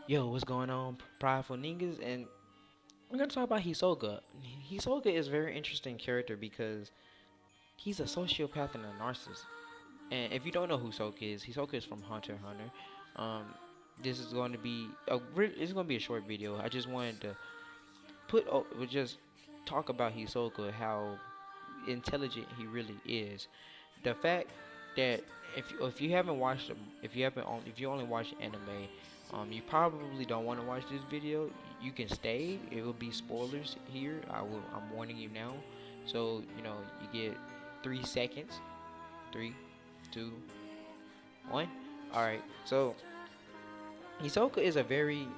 Yo, what's going on, prideful niggas? And we're gonna talk about Hisoka. Hisoka is a very interesting character because he's a sociopath and a narcissist. And if you don't know who Hisoka is from Hunter x Hunter. Um, this is going to be it's going to be a short video. I just wanted to just talk about Hisoka, how intelligent he really is. The fact that if you haven't watched them, if you only watch anime, you probably don't want to watch this video. You can stay. It will be spoilers here. I'm warning you now. So you get 3 seconds. Three, two, one. All right. So Hisoka is a very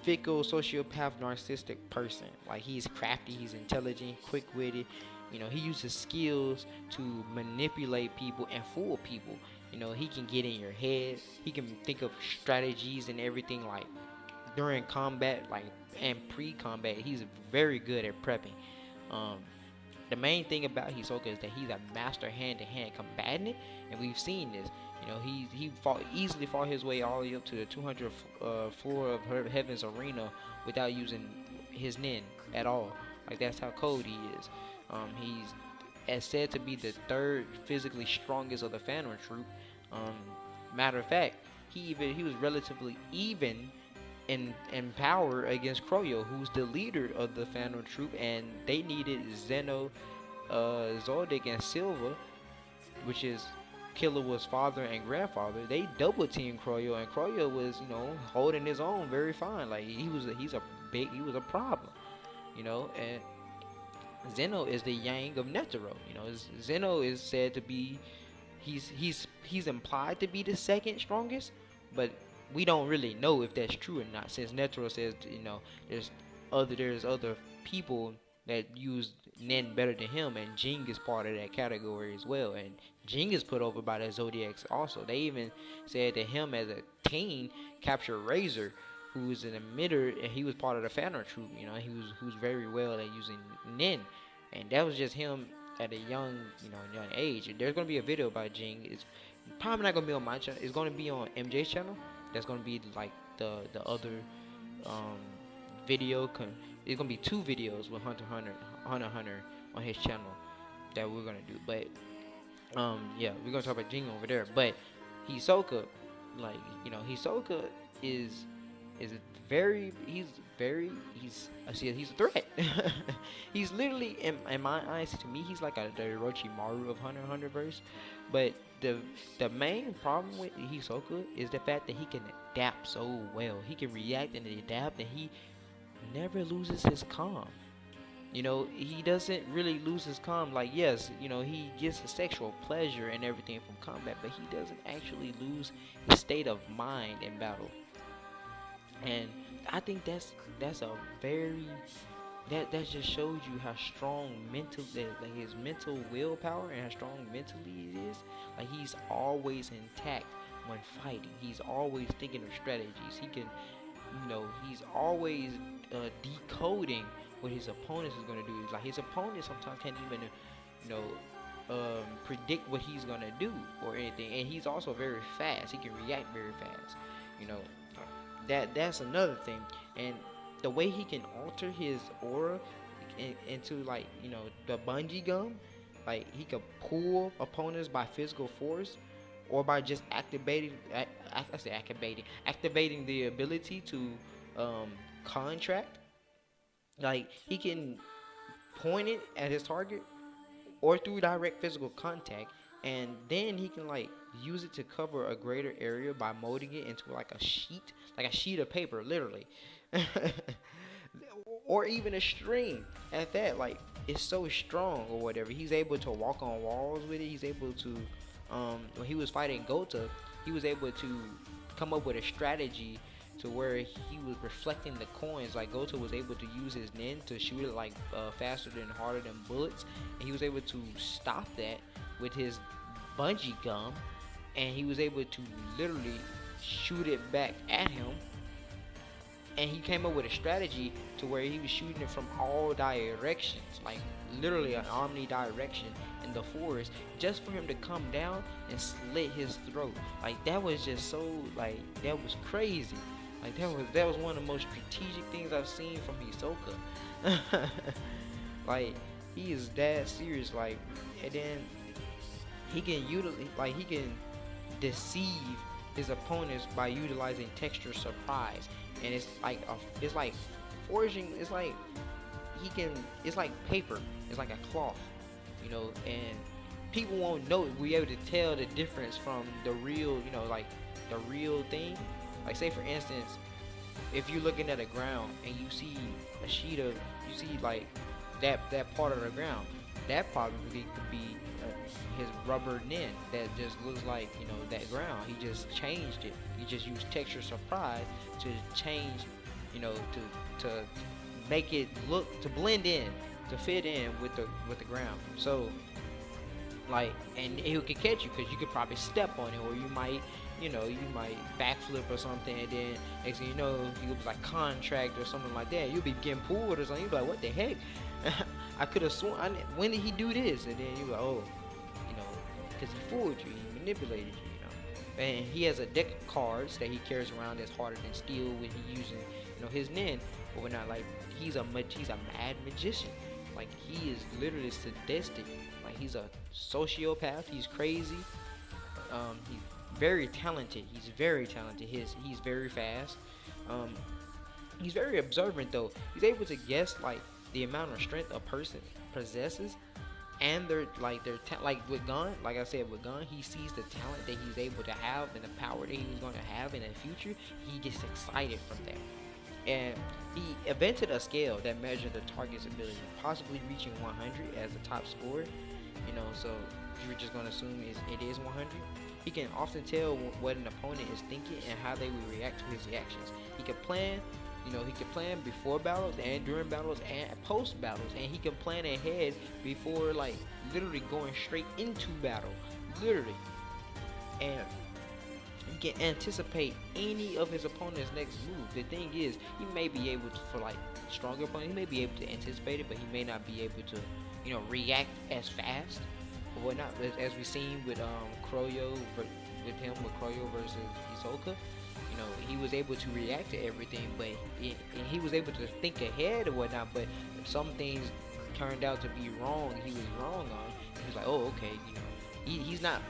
fickle, sociopath, narcissistic person. Like, he's crafty, he's intelligent, quick-witted. He uses skills to manipulate people and fool people. He can get in your head. He can think of strategies and everything, like during combat, like, and pre-combat. He's very good at prepping. Um, the main thing about Hisoka is that he's a master hand-to-hand combatant, and we've seen this. He easily fought his way all the way up to the 200th floor of Heaven's Arena without using his nin at all. Like, that's how cold he is. He's as said to be the third physically strongest of the Phantom Troop. Matter of fact, he was relatively even in power against Kroyo, who's the leader of the Phantom Troop, and they needed Zeno, Zoldyck, and Silva, which is Killua's father and grandfather. They double teamed Kroyo, and Kroyo was, holding his own very fine. Like, he was a problem, and Zeno is the Yang of Netero. Zeno is said to be, he's implied to be the second strongest, but we don't really know if that's true or not, since Netero says, there's other people that use Nen better than him, and Jing is part of that category as well. And Jing is put over by the Zodiacs also. They even said that him as a teen captured Razor, who was an emitter, and he was part of the Phantom Troop. Who's very well at using Nen, and that was just him at a young age. There's gonna be a video about Jing. It's probably not gonna be on my channel. It's gonna be on MJ's channel. That's gonna be like the other um video. It's gonna be two videos with Hunter x Hunter on his channel that we're gonna do. But yeah, we're gonna talk about Jing over there. But Hisoka, like, Hisoka is he's a threat. He's literally, in my eyes, to me, he's like the Orochimaru of Hunter x Hunter verse. But the main problem with Hisoka is the fact that he can adapt so well. He can react and adapt, and he never loses his calm. He doesn't really lose his calm. Like, yes, he gets a sexual pleasure and everything from combat, but he doesn't actually lose his state of mind in battle. And I think that's a very that just shows you how strong like his mental willpower and how strong mentally it is. Like, he's always intact when fighting. He's always thinking of strategies. He's always decoding what his opponents is gonna do. It's like his opponent sometimes can't even predict what he's gonna do or anything. And he's also very fast. He can react very fast. You know, that's another thing. And the way he can alter his aura into, like, the bungee gum, like, he could pull opponents by physical force or by just activating the ability to contract. Like, he can point it at his target or through direct physical contact, and then he can, like, use it to cover a greater area by molding it into like a sheet of paper, literally. Or even a string at that. Like, it's so strong or whatever. He's able to walk on walls with it. He's able to when he was fighting Gota, he was able to come up with a strategy to where he was reflecting the coins. Like, Gota was able to use his nin to shoot it, like, faster and harder than bullets, and he was able to stop that with his bungee gum, and he was able to literally shoot it back at him. And he came up with a strategy to where he was shooting it from all directions, like literally an omnidirection in the forest, just for him to come down and slit his throat. Like, that was just so, like, that was crazy. Like that was one of the most strategic things I've seen from Hisoka. Like he is that serious. Like, and then he can utilize, like he can deceive his opponents by utilizing texture surprise, and it's like forging. It's like he can. It's like paper. It's like a cloth, and people won't know. Be able to tell the difference from the real, like the real thing. Like say for instance, if you're looking at a ground and you see a sheet of, you see like that part of the ground, that probably could be his rubber nin that just looks like that ground. He just changed it. He just used texture surprise to change, to make it look, to blend in, to fit in with the ground. So like, and it could catch you because you could probably step on it, or you might backflip or something, and then next thing you know, you could be like contract or something like that. You'll be getting pulled or something. You'll be like, what the heck? I could have sworn. When did he do this? And then you're like, oh, because he fooled you, he manipulated you, And he has a deck of cards that he carries around that's harder than steel when he using, his nin. But we're not like he's a mad magician. Like he is literally sadistic. Like he's a sociopath. He's crazy. He's very talented. He's very talented. He's very fast. He's very observant though. He's able to guess like the amount of strength a person possesses, and like with Gun. Like I said, with Gun, he sees the talent that he's able to have and the power that he's going to have in the future. He gets excited from that. And he invented a scale that measured the target's ability, possibly reaching 100 as the top score. So you're just gonna assume it is 100. He can often tell what an opponent is thinking and how they will react to his reactions. He can plan, he can plan before battles and during battles and post battles, and he can plan ahead before, like, literally going straight into battle, literally. And he can anticipate any of his opponent's next move. The thing is, he may be able to, for like stronger opponents, he may be able to anticipate it, but he may not be able to, react as fast or whatnot. As we've seen with Kroyo, with Kroyo versus Hisoka, he was able to react to everything, but he was able to think ahead or whatnot. But some things turned out to be wrong. He was wrong on. He was like, oh, okay, he's not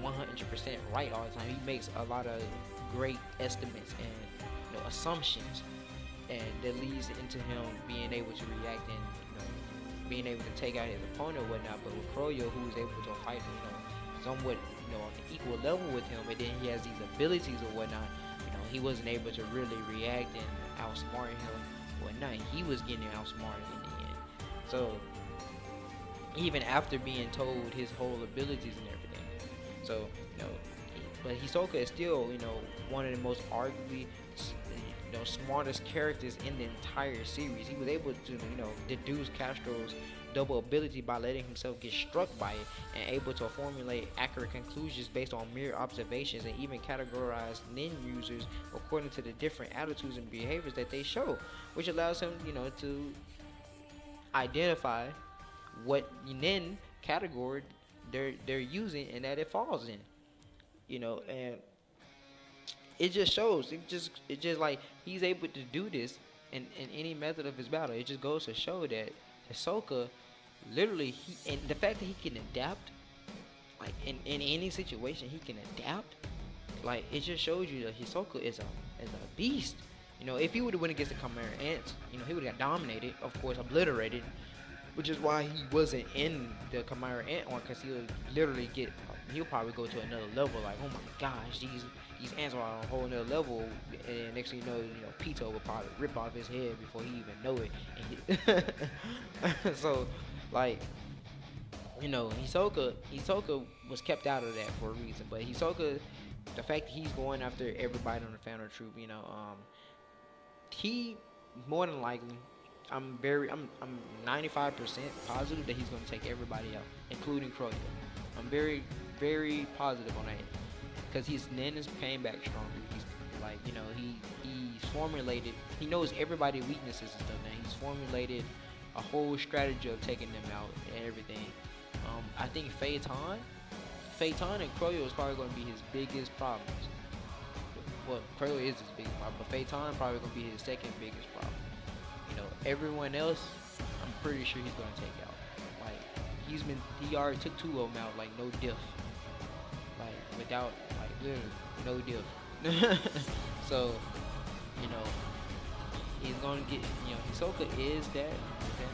100% right all the time. He makes a lot of great estimates and assumptions, and that leads into him being able to react and being able to take out his opponent or whatnot. But with Kroyo, who was able to fight somewhat on an equal level with him, and then he has these abilities or whatnot, he wasn't able to really react and outsmart him or whatnot. He was getting outsmarted in the end. So even after being told his whole abilities and everything, so but Hisoka is still one of the most arguably smartest characters in the entire series. He was able to deduce Castro's double ability by letting himself get struck by it, and able to formulate accurate conclusions based on mere observations, and even categorize nin users according to the different attitudes and behaviors that they show, which allows him to identify what nin category they're using and that it falls in. And it just shows. It just like he's able to do this in any method of his battle. It just goes to show that Hisoka, literally, and the fact that he can adapt, like in any situation, he can adapt. Like it just shows you that Hisoka is a beast. If he would have went against the Chimera Ants, he would have got dominated, of course, obliterated. Which is why he wasn't in the Chimera Ant arc, because he'll probably go to another level. Like, oh my gosh, these ants are on a whole nother level, and next thing you know, Pito will probably rip off his head before he even know it. So, like, Hisoka was kept out of that for a reason. But Hisoka, the fact that he's going after everybody on the Phantom Troop, he more than likely, I'm 95% positive that he's going to take everybody out, including Kroyo. I'm very, very positive on that, because his nin is paying back stronger. He's like, he's formulated. He knows everybody's weaknesses and stuff now. He's formulated a whole strategy of taking them out and everything. I think Phaeton and Kroyo is probably going to be his biggest problems. well, Crow is his biggest problem, but Phaeton probably gonna be his second biggest problem. Everyone else, I'm pretty sure he's gonna take out. Like he already took two of them out, like no diff, like without like literally no diff. So you know he's gonna get. Hisoka is that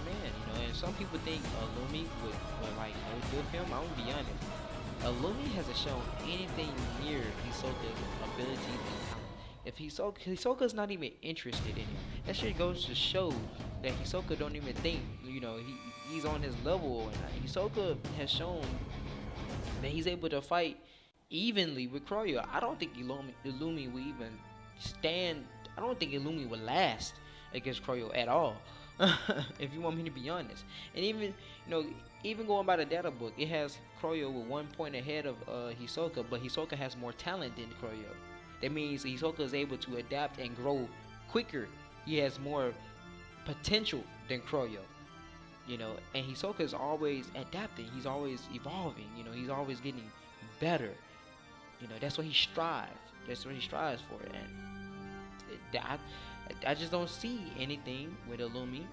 man. And some people think Lumi would like no diff him. I'm gonna be honest. Lumi hasn't shown anything near Hisoka's abilities and talent. If Hisoka's not even interested in him, that shit goes to show that Hisoka don't even think, he's on his level. And Hisoka has shown that he's able to fight evenly with Croyo. I don't think Illumi will even stand. I don't think Illumi will last against Croyo at all. If you want me to be honest, and even going by the data book, it has Croyo with 1 point ahead of Hisoka, but Hisoka has more talent than Croyo. That means Hisoka is able to adapt and grow quicker. He has more potential than Croyo. And Hisoka is always adapting. He's always evolving. He's always getting better. That's what he strives. That's what he strives for. And I just don't see anything with Illumi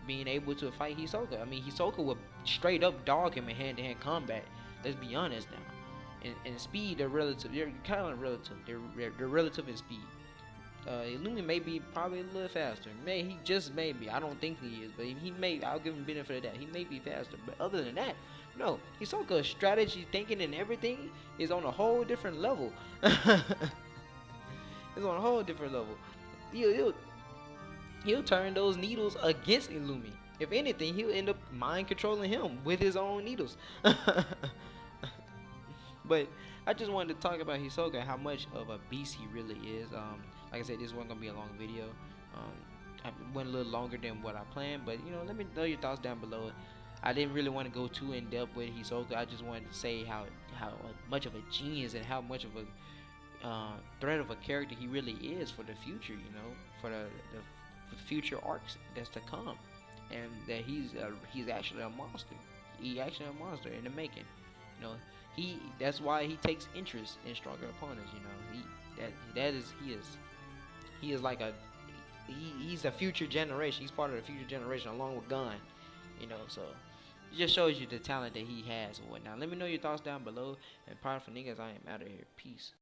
being able to fight Hisoka. I mean, Hisoka would straight up dog him in hand-to-hand combat. Let's be honest now. And speed, they're relative. They're kind of relative. They're relative in speed. Illumi may be probably a little faster. He just may be. I don't think he is, but he may. I'll give him benefit of that. He may be faster, but other than that, no. Hisoka's strategy, thinking, and everything is on a whole different level. It's on a whole different level. He'll turn those needles against Illumi. If anything, he'll end up mind controlling him with his own needles. But I just wanted to talk about Hisoka, how much of a beast he really is. Like I said, this wasn't gonna be a long video. I went a little longer than what I planned, but let me know your thoughts down below. I didn't really want to go too in depth with Hisoka. I just wanted to say how much of a genius and how much of a threat of a character he really is for the future. For the future arcs that's to come, and that he's actually a monster. He actually a monster in the making. That's why he takes interest in stronger opponents. He is like he's a future generation. He's part of the future generation along with Gun. So it just shows you the talent that he has and whatnot. Let me know your thoughts down below. And Pride for Niggas, I am out of here. Peace.